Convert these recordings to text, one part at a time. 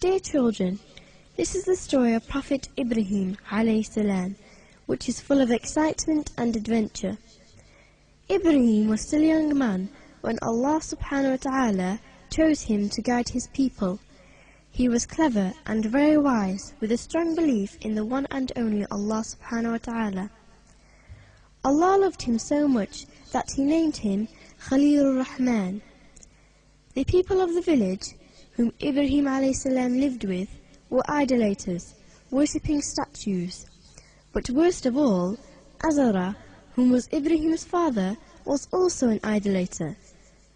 Dear children, this is the story of Prophet Ibrahim alayhi salam, which is full of excitement and adventure. Ibrahim was still a young man when Allah subhanahu wa ta'ala chose him to guide his people. He was clever and very wise, with a strong belief in the one and only Allah subhanahu wa ta'ala. Allah loved him so much that he named him Khalilur Rahman. The people of the village whom Ibrahim alayhi salam lived with were idolaters, worshipping statues. But worst of all, Azara, whom was Ibrahim's father, was also an idolater.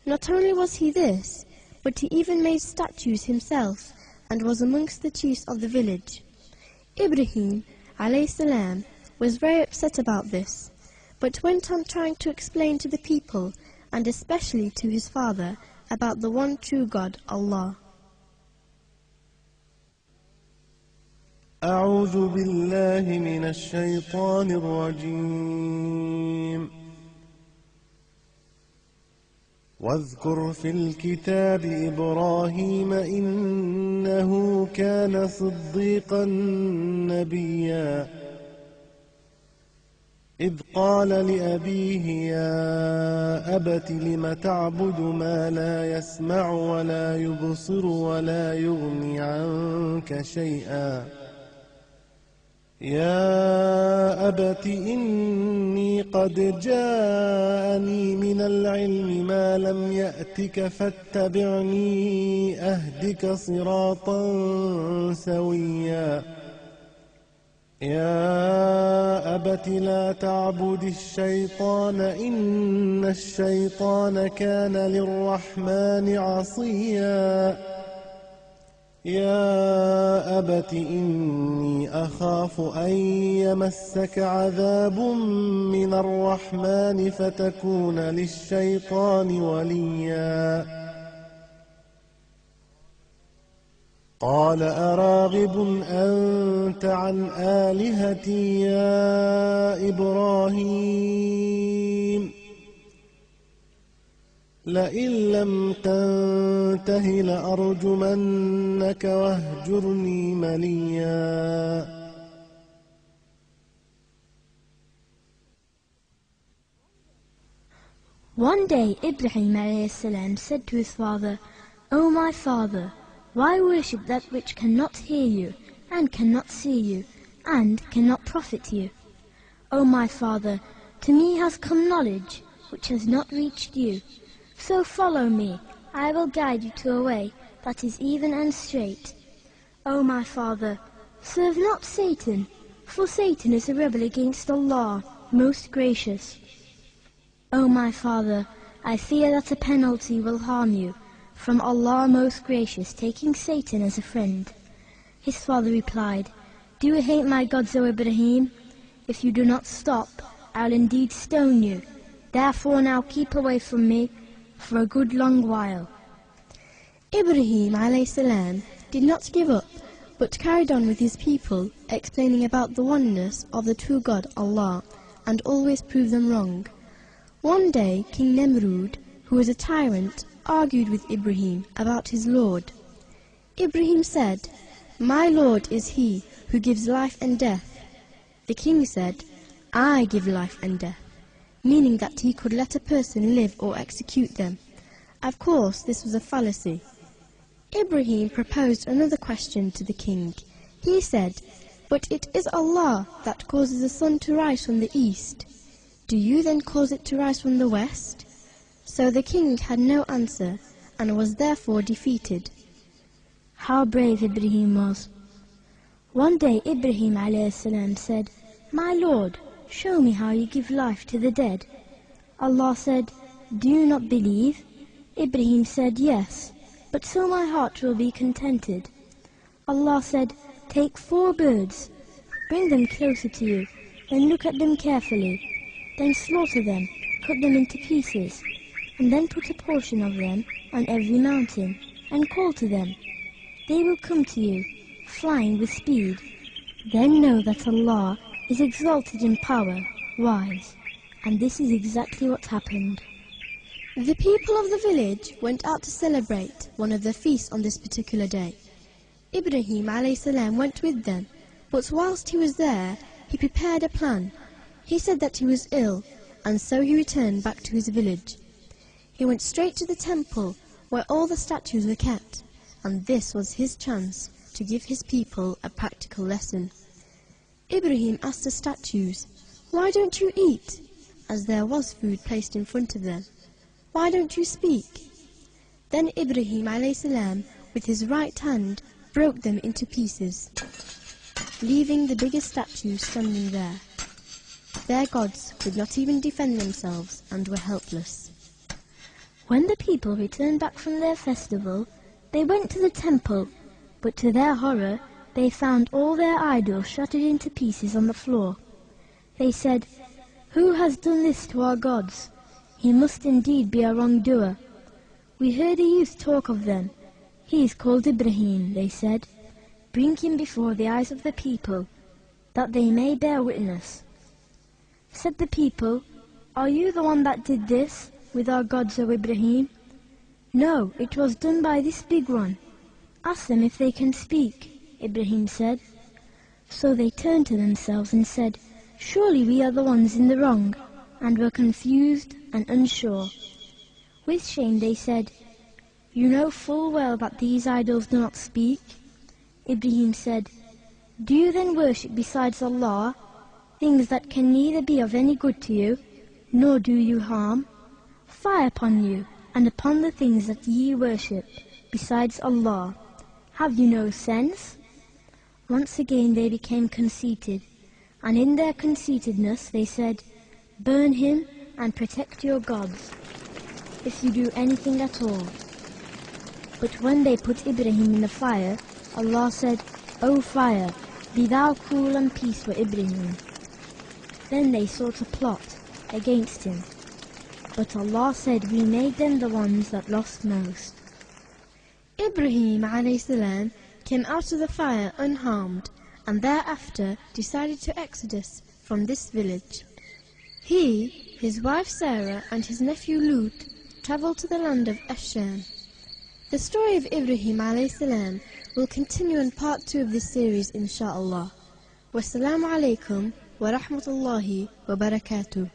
Not only was he this, but he even made statues himself and was amongst the chiefs of the village. Ibrahim alayhi salam was very upset about this, but went on trying to explain to the people, and especially to his father, about the one true God, Allah. أعوذ بالله من الشيطان الرجيم واذكر في الكتاب إبراهيم إنه كان صديقا نبيا إذ قال لأبيه يا أبت لم تعبد ما لا يسمع ولا يبصر ولا يغني عنك شيئا يا أبت إني قد جاءني من العلم ما لم يأتك فاتبعني أهدك صراطا سويا يا أبت لا تعبد الشيطان إن الشيطان كان للرحمن عصيا يا أبت إني أخاف أن يمسك عذاب من الرحمن فتكون للشيطان وليا قال أراغب أنت عن آلهتي يا إبراهيم لئن لم تنته لأرجمنك واهجرني مليا. One day Ibrahim alayhi salam said to his father, O my father, why worship that which cannot hear you, and cannot see you, and cannot profit you? O my father, to me has come knowledge, which has not reached you. So follow me, I will guide you to a way that is even and straight. O my father, serve not Satan, for Satan is a rebel against Allah, most gracious. O my father, I fear that a penalty will harm you, from Allah most gracious, taking Satan as a friend. His father replied, Do you hate my gods, O Ibrahim? If you do not stop, I'll indeed stone you. Therefore now keep away from me for a good long while. Ibrahim alayhi salam did not give up, but carried on with his people, explaining about the oneness of the true God, Allah, and always proved them wrong. One day, King Nemrud, who was a tyrant, argued with Ibrahim about his Lord. Ibrahim said, My Lord is he who gives life and death. The king said, I give life and death, meaning that he could let a person live or execute them. Of course, this was a fallacy. Ibrahim proposed another question to the king. He said, But it is Allah that causes the sun to rise from the east. Do you then cause it to rise from the west? So the king had no answer, and was therefore defeated. How brave Ibrahim was! One day Ibrahim alayhi salam said, My Lord, show me how you give life to the dead. Allah said, Do you not believe? Ibrahim said, Yes, but so my heart will be contented. Allah said, Take 4 birds, bring them closer to you, then look at them carefully, then slaughter them, cut them into pieces, and then put a portion of them on every mountain, and call to them. They will come to you, flying with speed. Then know that Allah is exalted in power, wise, and this is exactly what happened. The people of the village went out to celebrate one of the feasts on this particular day. Ibrahim a.s. went with them, but whilst he was there, he prepared a plan. He said that he was ill, and so he returned back to his village. He went straight to the temple where all the statues were kept, and this was his chance to give his people a practical lesson. Ibrahim asked the statues, "Why don't you eat?" as there was food placed in front of them. "Why don't you speak?" Then Ibrahim a.s. with his right hand broke them into pieces, leaving the biggest statues standing there. Their gods could not even defend themselves and were helpless. When the people returned back from their festival, they went to the temple, but to their horror, they found all their idols shattered into pieces on the floor. They said, "Who has done this to our gods? He must indeed be a wrongdoer. We heard a youth talk of them. He is called Ibrahim," they said. "Bring him before the eyes of the people, that they may bear witness." Said the people, "Are you the one that did this with our gods, O Ibrahim?" "No, it was done by this big one." "Ask them if they can speak," Ibrahim said. So they turned to themselves and said, "Surely we are the ones in the wrong," and were confused and unsure. With shame they said, "You know full well that these idols do not speak." Ibrahim said, "Do you then worship besides Allah things that can neither be of any good to you, nor do you harm? Fie upon you, and upon the things that ye worship besides Allah. Have you no sense?" Once again they became conceited, and in their conceitedness they said, "Burn him and protect your gods, if you do anything at all." But when they put Ibrahim in the fire, Allah said, "O fire, be thou cool and peace for Ibrahim." Then they sought a plot against him, but Allah said, "We made them the ones that lost most." Ibrahim a.s. came out of the fire unharmed, and thereafter decided to exodus from this village. He, his wife Sarah, and his nephew Lut travelled to the land of Asham. The story of Ibrahim a.s. will continue in part 2 of this series, inshaAllah. Wassalamu alaikum wa rahmatullahi wa barakatuh.